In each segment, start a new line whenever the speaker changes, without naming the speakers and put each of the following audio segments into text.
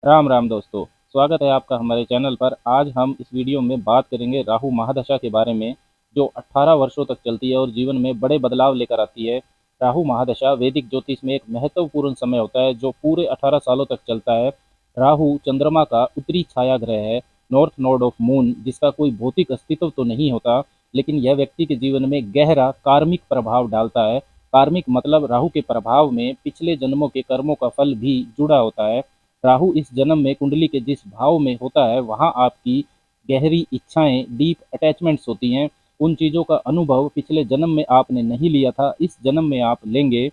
राम राम दोस्तों। स्वागत है आपका हमारे चैनल पर। आज हम इस वीडियो में बात करेंगे राहु महादशा के बारे में, जो 18 वर्षों तक चलती है और जीवन में बड़े बदलाव लेकर आती है। राहु महादशा वैदिक ज्योतिष में एक महत्वपूर्ण समय होता है जो पूरे 18 सालों तक चलता है। राहु चंद्रमा का उत्तरी छाया ग्रह है, नॉर्थ नोड ऑफ मून, जिसका कोई भौतिक अस्तित्व तो नहीं होता, लेकिन यह व्यक्ति के जीवन में गहरा कार्मिक प्रभाव डालता है। कार्मिक मतलब राहु के प्रभाव में पिछले जन्मों के कर्मों का फल भी जुड़ा होता है। राहु इस जन्म में कुंडली के जिस भाव में होता है वहाँ आपकी गहरी इच्छाएं, डीप अटैचमेंट्स होती हैं। उन चीज़ों का अनुभव पिछले जन्म में आपने नहीं लिया था, इस जन्म में आप लेंगे।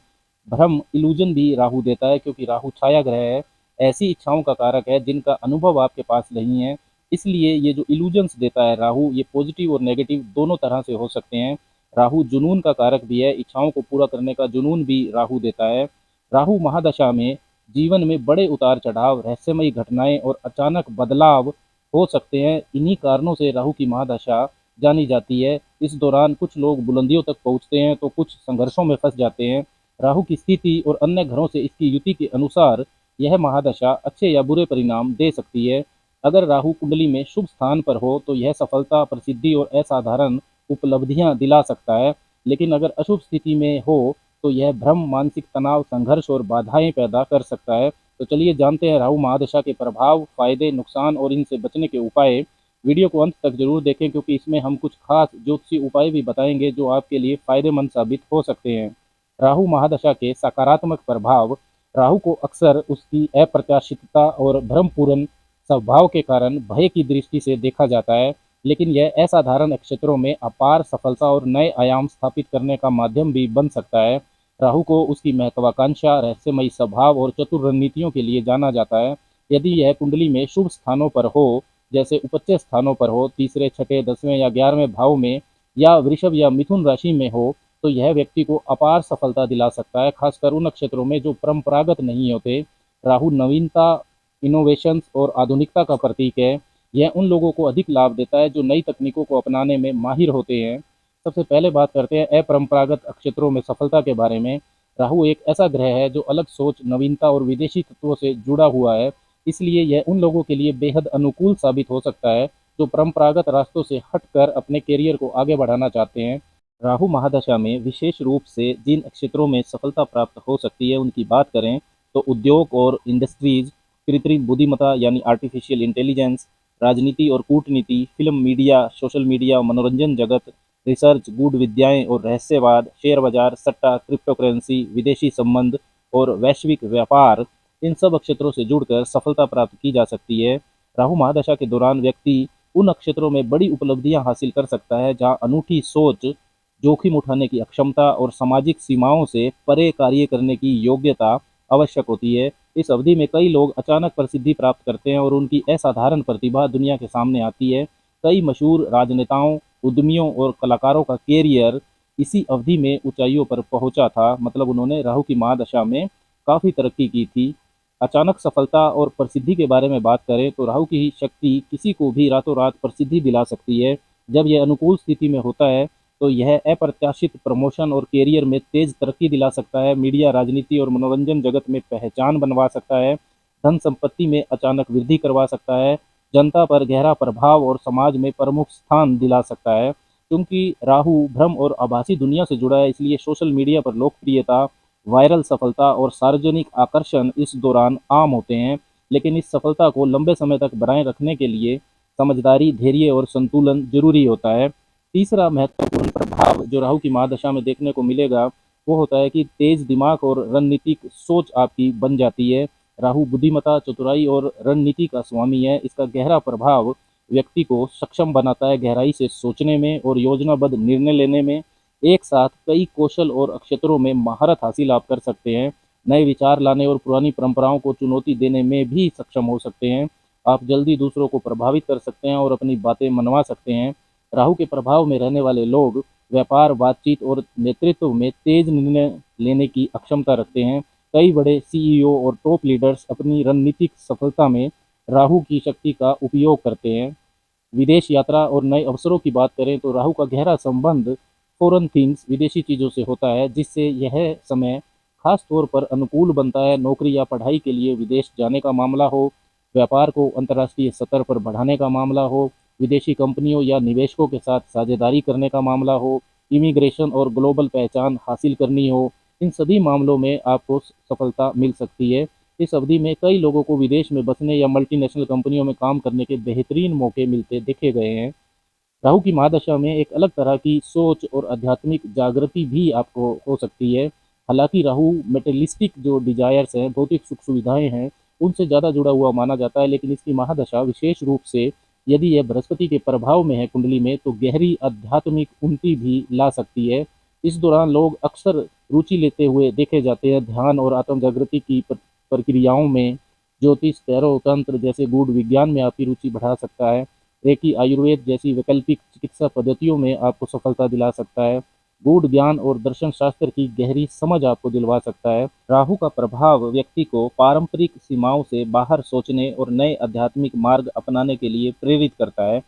भ्रम इल्यूजन भी राहु देता है, क्योंकि राहु छाया ग्रह है, ऐसी इच्छाओं का कारक है जिनका अनुभव आपके पास नहीं है। इसलिए ये जो इल्यूजन्स देता है राहु, ये पॉजिटिव और नेगेटिव दोनों तरह से हो सकते हैं। राहु जुनून का कारक भी है, इच्छाओं को पूरा करने का जुनून भी राहु देता है। राहु महादशा में जीवन में बड़े उतार चढ़ाव, रहस्यमयी घटनाएं और अचानक बदलाव हो सकते हैं। इन्हीं कारणों से राहु की महादशा जानी जाती है। इस दौरान कुछ लोग बुलंदियों तक पहुंचते हैं तो कुछ संघर्षों में फंस जाते हैं। राहु की स्थिति और अन्य ग्रहों से इसकी युति के अनुसार यह महादशा अच्छे या बुरे परिणाम दे सकती है। अगर राहु कुंडली में शुभ स्थान पर हो तो यह सफलता, प्रसिद्धि और असाधारण उपलब्धियां दिला सकता है। लेकिन अगर अशुभ स्थिति में हो तो यह भ्रम, मानसिक तनाव, संघर्ष और बाधाएं पैदा कर सकता है। तो चलिए जानते हैं राहु महादशा के प्रभाव, फायदे, नुकसान और इनसे बचने के उपाय। वीडियो को अंत तक जरूर देखें, क्योंकि इसमें हम कुछ खास ज्योतिषीय उपाय भी बताएंगे जो आपके लिए फायदेमंद साबित हो सकते हैं। राहु महादशा के सकारात्मक प्रभाव। राहु को अक्सर उसकी अप्रत्याशितता और भ्रमपूर्ण स्वभाव के कारण भय की दृष्टि से देखा जाता है, लेकिन यह असाधारण क्षेत्रों में अपार सफलता और नए आयाम स्थापित करने का माध्यम भी बन सकता है। राहु को उसकी महत्वाकांक्षा, रहस्यमयी स्वभाव और चतुर रणनीतियों के लिए जाना जाता है। यदि यह कुंडली में शुभ स्थानों पर हो, जैसे उपच्य स्थानों पर हो, तीसरे, छठे, 10वें या 11वें भाव में, या वृषभ या मिथुन राशि में हो, तो यह व्यक्ति को अपार सफलता दिला सकता है, खासकर उन क्षेत्रों में जो परंपरागत नहीं होते। राहु नवीनता, इनोवेशंस और आधुनिकता का प्रतीक है। यह उन लोगों को अधिक लाभ देता है जो नई तकनीकों को अपनाने में माहिर होते हैं। सबसे पहले बात करते हैं अपरंपरागत क्षेत्रों में सफलता के बारे में। राहु एक ऐसा ग्रह है जो अलग सोच, नवीनता और विदेशी तत्वों से जुड़ा हुआ है। इसलिए यह उन लोगों के लिए बेहद अनुकूल साबित हो सकता है जो परंपरागत रास्तों से हटकर अपने करियर को आगे बढ़ाना चाहते हैं। राहु महादशा में विशेष रूप से जिन क्षेत्रों में सफलता प्राप्त हो सकती है उनकी बात करें तो उद्योग और इंडस्ट्रीज, कृत्रिम बुद्धिमत्ता यानी आर्टिफिशियल इंटेलिजेंस, राजनीति और कूटनीति, फिल्म, मीडिया, सोशल मीडिया, मनोरंजन जगत, रिसर्च, गूढ़ विद्याएं और रहस्यवाद, शेयर बाजार, सट्टा, क्रिप्टो करेंसी, विदेशी संबंध और वैश्विक व्यापार, इन सब क्षेत्रों से जुड़कर सफलता प्राप्त की जा सकती है। राहु महादशा के दौरान व्यक्ति उन क्षेत्रों में बड़ी उपलब्धियां हासिल कर सकता है जहां अनूठी सोच, जोखिम उठाने की अक्षमता और सामाजिक सीमाओं से परे कार्य करने की योग्यता आवश्यक होती है। इस अवधि में कई लोग अचानक प्रसिद्धि प्राप्त करते हैं और उनकी असाधारण प्रतिभा दुनिया के सामने आती है। कई मशहूर राजनेताओं, उद्यमियों और कलाकारों का कैरियर इसी अवधि में ऊंचाइयों पर पहुंचा था, मतलब उन्होंने राहु की महादशा में काफ़ी तरक्की की थी। अचानक सफलता और प्रसिद्धि के बारे में बात करें तो राहु की शक्ति किसी को भी रातों रात प्रसिद्धि दिला सकती है। जब यह अनुकूल स्थिति में होता है तो यह अप्रत्याशित प्रमोशन और कैरियर में तेज तरक्की दिला सकता है। मीडिया, राजनीति और मनोरंजन जगत में पहचान बनवा सकता है। धन संपत्ति में अचानक वृद्धि करवा सकता है। जनता पर गहरा प्रभाव और समाज में प्रमुख स्थान दिला सकता है। क्योंकि राहु भ्रम और आभासी दुनिया से जुड़ा है, इसलिए सोशल मीडिया पर लोकप्रियता, वायरल सफलता और सार्वजनिक आकर्षण इस दौरान आम होते हैं। लेकिन इस सफलता को लंबे समय तक बनाए रखने के लिए समझदारी, धैर्य और संतुलन जरूरी होता है। तीसरा महत्वपूर्ण प्रभाव जो राहु की महादशा में देखने को मिलेगा वो होता है कि तेज दिमाग और रणनीतिक सोच आपकी बन जाती है। राहु बुद्धिमत्ता, चतुराई और रणनीति का स्वामी है। इसका गहरा प्रभाव व्यक्ति को सक्षम बनाता है गहराई से सोचने में और योजनाबद्ध निर्णय लेने में। एक साथ कई कौशल और क्षेत्रों में महारत हासिल आप कर सकते हैं। नए विचार लाने और पुरानी परंपराओं को चुनौती देने में भी सक्षम हो सकते हैं। आप जल्दी दूसरों को प्रभावित कर सकते हैं और अपनी बातें मनवा सकते हैं। राहु के प्रभाव में रहने वाले लोग व्यापार, बातचीत और नेतृत्व में तेज निर्णय लेने की अक्षमता रखते हैं। कई बड़े सीईओ और टॉप लीडर्स अपनी रणनीतिक सफलता में राहु की शक्ति का उपयोग करते हैं। विदेश यात्रा और नए अवसरों की बात करें तो राहु का गहरा संबंध फॉरेन थिंग्स, विदेशी चीज़ों से होता है, जिससे यह समय खास तौर पर अनुकूल बनता है। नौकरी या पढ़ाई के लिए विदेश जाने का मामला हो, व्यापार को अंतर्राष्ट्रीय स्तर पर बढ़ाने का मामला हो, विदेशी कंपनियों या निवेशकों के साथ साझेदारी करने का मामला हो, इमिग्रेशन और ग्लोबल पहचान हासिल करनी हो, इन सभी मामलों में आपको सफलता मिल सकती है। इस अवधि में कई लोगों को विदेश में बसने या मल्टीनेशनल कंपनियों में काम करने के बेहतरीन मौके मिलते देखे गए हैं। राहु की महादशा में एक अलग तरह की सोच और आध्यात्मिक जागृति भी आपको हो सकती है। हालांकि राहु मेटेरियलिस्टिक जो डिजायर्स हैं, भौतिक सुख सुविधाएं हैं, उनसे ज़्यादा जुड़ा हुआ माना जाता है, लेकिन इसकी महादशा विशेष रूप से यदि यह बृहस्पति के प्रभाव में है कुंडली में, तो गहरी आध्यात्मिक उन्नति भी ला सकती है। इस दौरान लोग अक्सर रुचि लेते हुए देखे जाते हैं ध्यान और आत्म जागृति की प्रक्रियाओं में। ज्योतिष, टैरो तंत्र जैसे गूढ़ विज्ञान में आपकी रुचि बढ़ा सकता है। रेकी, आयुर्वेद जैसी वैकल्पिक चिकित्सा पद्धतियों में आपको सफलता दिला सकता है। गूढ़ ज्ञान और दर्शन शास्त्र की गहरी समझ आपको दिलवा सकता है। राहु का प्रभाव व्यक्ति को पारंपरिक सीमाओं से बाहर सोचने और नए आध्यात्मिक मार्ग अपनाने के लिए प्रेरित करता है।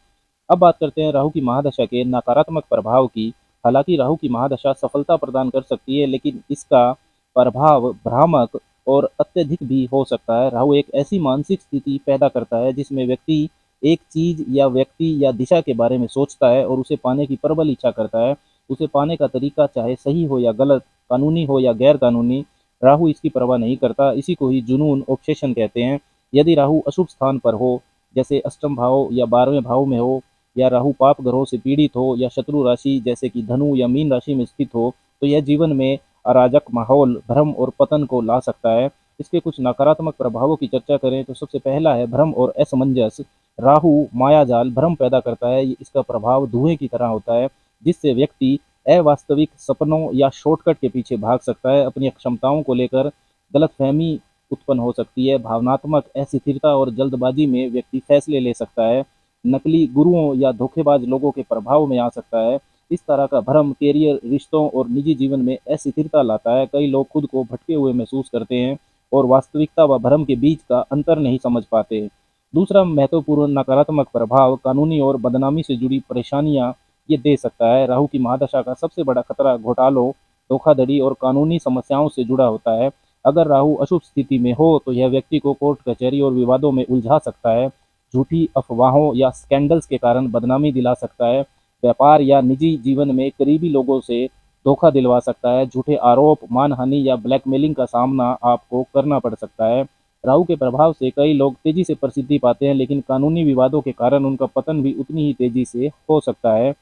अब बात करते हैं राहु की महादशा के नकारात्मक प्रभाव की। हालांकि राहु की महादशा सफलता प्रदान कर सकती है, लेकिन इसका प्रभाव भ्रामक और अत्यधिक भी हो सकता है। राहु एक ऐसी मानसिक स्थिति पैदा करता है जिसमें व्यक्ति एक चीज या व्यक्ति या दिशा के बारे में सोचता है और उसे पाने की प्रबल इच्छा करता है। उसे पाने का तरीका चाहे सही हो या गलत, कानूनी हो या गैर कानूनी, राहु इसकी परवाह नहीं करता। इसी को ही जुनून, ऑब्सेशन कहते हैं। यदि राहु अशुभ स्थान पर हो, जैसे अष्टम भाव या 12वें भाव में हो, या राहु पाप ग्रहों से पीड़ित हो, या शत्रु राशि जैसे कि धनु या मीन राशि में स्थित हो, तो यह जीवन में अराजक माहौल, भ्रम और पतन को ला सकता है। इसके कुछ नकारात्मक प्रभावों की चर्चा करें तो सबसे पहला है भ्रम और असमंजस। राहु मायाजाल, भ्रम पैदा करता है। इसका प्रभाव धुएं की तरह होता है, जिससे व्यक्ति अवास्तविक सपनों या शॉर्टकट के पीछे भाग सकता है। अपनी क्षमताओं को लेकर गलतफहमी उत्पन्न हो सकती है। भावनात्मक अस्थिरता और जल्दबाजी में व्यक्ति फैसले ले सकता है। नकली गुरुओं या धोखेबाज लोगों के प्रभाव में आ सकता है। इस तरह का भ्रम कैरियर, रिश्तों और निजी जीवन में अस्थिरता लाता है। कई लोग खुद को भटके हुए महसूस करते हैं और वास्तविकता व भ्रम के बीच का अंतर नहीं समझ पाते। दूसरा महत्वपूर्ण नकारात्मक प्रभाव कानूनी और बदनामी से जुड़ी परेशानियां ये दे सकता है। राहु की महादशा का सबसे बड़ा खतरा घोटालों, धोखाधड़ी और कानूनी समस्याओं से जुड़ा होता है। अगर राहु अशुभ स्थिति में हो तो यह व्यक्ति को कोर्ट कचहरी और विवादों में उलझा सकता है। झूठी अफवाहों या स्कैंडल्स के कारण बदनामी दिला सकता है। व्यापार या निजी जीवन में करीबी लोगों से धोखा दिलवा सकता है। झूठे आरोप, मानहानि या ब्लैकमेलिंग का सामना आपको करना पड़ सकता है। राहु के प्रभाव से कई लोग तेजी से प्रसिद्धि पाते हैं, लेकिन कानूनी विवादों के कारण उनका पतन भी उतनी ही तेजी से हो सकता है।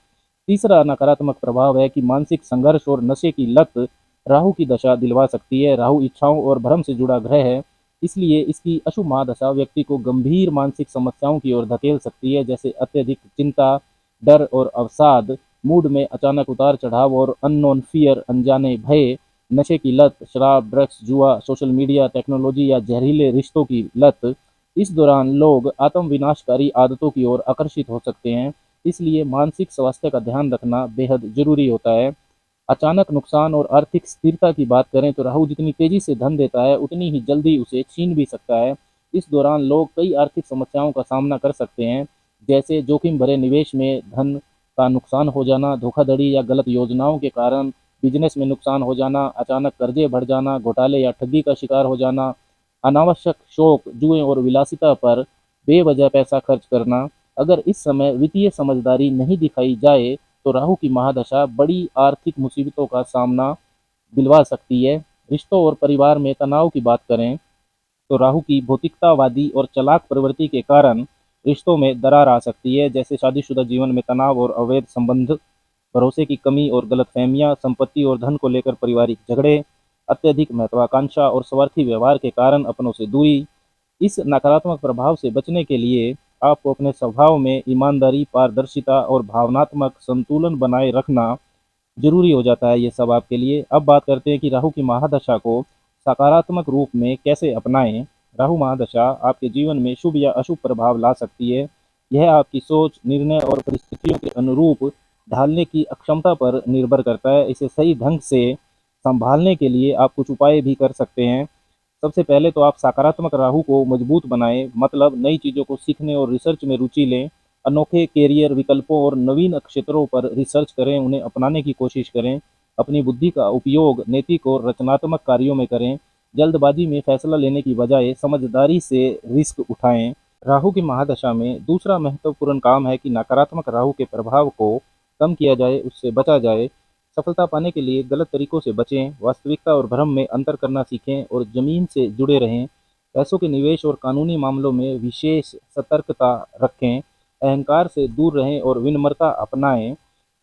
तीसरा नकारात्मक प्रभाव है कि मानसिक संघर्ष और नशे की लत राहु की दशा दिलवा सकती है। राहु इच्छाओं और भ्रम से जुड़ा ग्रह है, इसलिए इसकी अशुभ महादशा व्यक्ति को गंभीर मानसिक समस्याओं की ओर धकेल सकती है, जैसे अत्यधिक चिंता, डर और अवसाद, मूड में अचानक उतार चढ़ाव और अननोन फियर, अनजाने भय, नशे की लत, शराब, ड्रग्स, जुआ, सोशल मीडिया, टेक्नोलॉजी या जहरीले रिश्तों की लत। इस दौरान लोग आत्म विनाशकारी आदतों की ओर आकर्षित हो सकते हैं, इसलिए मानसिक स्वास्थ्य का ध्यान रखना बेहद जरूरी होता है। अचानक नुकसान और आर्थिक स्थिरता की बात करें तो राहु जितनी तेजी से धन देता है, उतनी ही जल्दी उसे छीन भी सकता है। इस दौरान लोग कई आर्थिक समस्याओं का सामना कर सकते हैं, जैसे जोखिम भरे निवेश में धन का नुकसान हो जाना, धोखाधड़ी या गलत योजनाओं के कारण बिजनेस में नुकसान हो जाना, अचानक कर्जे बढ़ जाना, घोटाले या ठगी का शिकार हो जाना, अनावश्यक शौक, जुए और विलासिता पर बेवजह पैसा खर्च करना। अगर इस समय वित्तीय समझदारी नहीं दिखाई जाए तो राहु की महादशा बड़ी आर्थिक मुसीबतों का सामना दिलवा सकती है। रिश्तों और परिवार में तनाव की बात करें तो राहु की भौतिकतावादी और चालाक प्रवृत्ति के कारण रिश्तों में दरार आ सकती है, जैसे शादीशुदा जीवन में तनाव और अवैध संबंध, भरोसे की कमी और गलतफहमियां, संपत्ति और धन को लेकर पारिवारिक झगड़े, अत्यधिक महत्वाकांक्षा और स्वार्थी व्यवहार के कारण अपनों से दूरी। इस नकारात्मक प्रभाव से बचने के लिए आपको अपने स्वभाव में ईमानदारी, पारदर्शिता और भावनात्मक संतुलन बनाए रखना जरूरी हो जाता है। ये सब आपके लिए। अब बात करते हैं कि राहु की महादशा को सकारात्मक रूप में कैसे अपनाएं। राहु महादशा आपके जीवन में शुभ या अशुभ प्रभाव ला सकती है। यह आपकी सोच, निर्णय और परिस्थितियों के अनुरूप ढालने की अक्षमता पर निर्भर करता है। इसे सही ढंग से संभालने के लिए आप कुछ उपाय भी कर सकते हैं। सबसे पहले तो आप सकारात्मक राहु को मजबूत बनाएं, मतलब नई चीज़ों को सीखने और रिसर्च में रुचि लें। अनोखे कैरियर विकल्पों और नवीन क्षेत्रों पर रिसर्च करें, उन्हें अपनाने की कोशिश करें। अपनी बुद्धि का उपयोग नैतिक और रचनात्मक कार्यों में करें। जल्दबाजी में फैसला लेने की बजाय समझदारी से रिस्क उठाएं। राहु की महादशा में दूसरा महत्वपूर्ण काम है कि नकारात्मक राहु के प्रभाव को कम किया जाए, उससे बचा जाए। सफलता पाने के लिए गलत तरीकों से बचें, वास्तविकता और भ्रम में अंतर करना सीखें और जमीन से जुड़े रहें। पैसों के निवेश और कानूनी मामलों में विशेष सतर्कता रखें। अहंकार से दूर रहें और विनम्रता अपनाएं।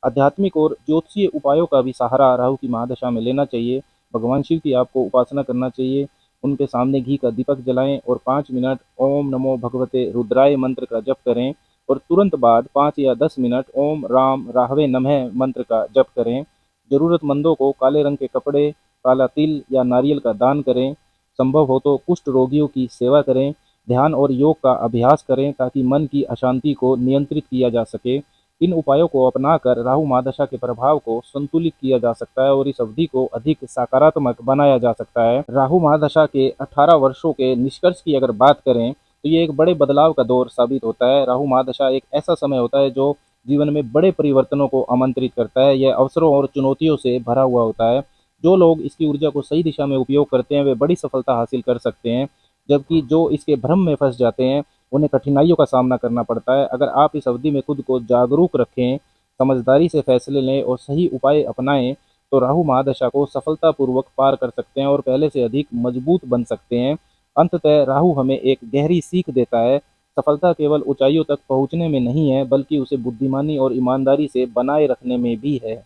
आध्यात्मिक और ज्योतिषीय उपायों का भी सहारा राहु की महादशा में लेना चाहिए। भगवान शिव की आपको उपासना करना चाहिए। उनके सामने घी का दीपक जलाएं और 5 मिनट ओम नमो भगवते रुद्राय मंत्र का जप करें और तुरंत बाद 5 या 10 मिनट ओम राम राहवे नमः मंत्र का जप करें। जरूरतमंदों को काले रंग के कपड़े, काला तिल या नारियल का दान करें। संभव हो तो कुष्ठ रोगियों की सेवा करें। ध्यान और योग का अभ्यास करें ताकि मन की अशांति को नियंत्रित किया जा सके। इन उपायों को अपनाकर राहु महादशा के प्रभाव को संतुलित किया जा सकता है और इस अवधि को अधिक सकारात्मक बनाया जा सकता है। राहु महादशा के 18 वर्षों के निष्कर्ष की अगर बात करें तो ये एक बड़े बदलाव का दौर साबित होता है। राहु महादशा एक ऐसा समय होता है जो जीवन में बड़े परिवर्तनों को आमंत्रित करता है। यह अवसरों और चुनौतियों से भरा हुआ होता है। जो लोग इसकी ऊर्जा को सही दिशा में उपयोग करते हैं वे बड़ी सफलता हासिल कर सकते हैं, जबकि जो इसके भ्रम में फंस जाते हैं उन्हें कठिनाइयों का सामना करना पड़ता है। अगर आप इस अवधि में खुद को जागरूक रखें, समझदारी से फैसले लें और सही उपाय अपनाएं तो राहु महादशा को सफलतापूर्वक पार कर सकते हैं और पहले से अधिक मजबूत बन सकते हैं। अंततः राहु हमें एक गहरी सीख देता है। सफलता केवल ऊंचाइयों तक पहुंचने में नहीं है, बल्कि उसे बुद्धिमानी और ईमानदारी से बनाए रखने में भी है।